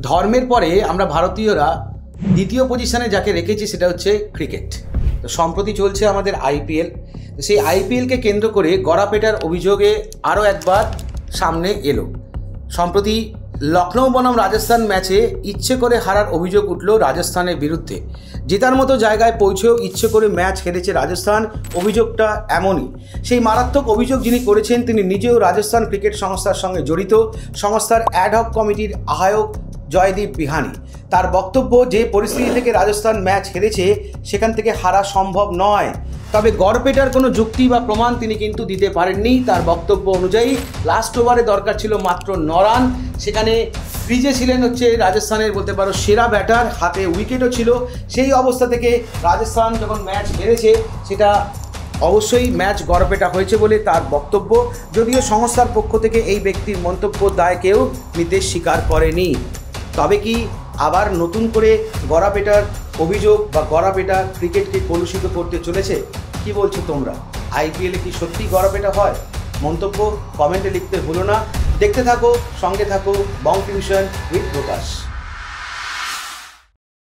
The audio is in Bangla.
ধর্মের পরে আমরা ভারতীয়রা দ্বিতীয় পজিশনে যাকে রেখেছি সেটা হচ্ছে ক্রিকেট। তো সম্প্রতি চলছে আমাদের আইপিএল। সেই আইপিএলকে কেন্দ্র করে গড়াপেটার অভিযোগে আরও একবার সামনে এলো। সম্প্রতি লখনৌ বনাম রাজস্থান ম্যাচে ইচ্ছে করে হারার অভিযোগ উঠল রাজস্থানের বিরুদ্ধে। জেতার মতো জায়গায় পৌঁছেও ইচ্ছে করে ম্যাচ হেরেছে রাজস্থান। অভিযোগটা এমনই। সেই মারাত্মক অভিযোগ যিনি করেছেন তিনি নিজেও রাজস্থান ক্রিকেট সংস্থার সঙ্গে জড়িত, সংস্থার অ্যাডহক কমিটির আহ্বায়ক জয়দীপ বিহানি। তার বক্তব্য, যে পরিস্থিতি থেকে রাজস্থান ম্যাচ হেরেছে সেখান থেকে হারা সম্ভব নয়। তবে গড়পেটার কোনো যুক্তি বা প্রমাণ তিনি কিন্তু দিতে পারেননি। তার বক্তব্য অনুযায়ী লাস্ট ওভারে দরকার ছিল মাত্র 9 রান। সেখানে ক্রিজে ছিলেন হচ্ছে রাজস্থানের বলতে পারো সেরা ব্যাটার, হাতে উইকেটও ছিল। সেই অবস্থা থেকে রাজস্থান যখন ম্যাচ হেরেছে সেটা অবশ্যই ম্যাচ গড়পেটা হয়েছে বলে তার বক্তব্য। যদিও সংস্থার পক্ষ থেকে এই ব্যক্তির মন্তব্য দায় কেউ নিতে স্বীকার করেনি। তবে কি আবার নতুন করে গড়াপেটার অভিযোগ বা গড়াপেটা ক্রিকেটকে কলুষিত করতে চলেছে? কি বলছো তোমরা? আইপিএলে কি সত্যি গড়াপেটা হয়? মন্তব্য কমেন্টে লিখতে ভুলো না। দেখতে থাকো, সঙ্গে থাকো বং টিউশন উইথ প্রকাশ।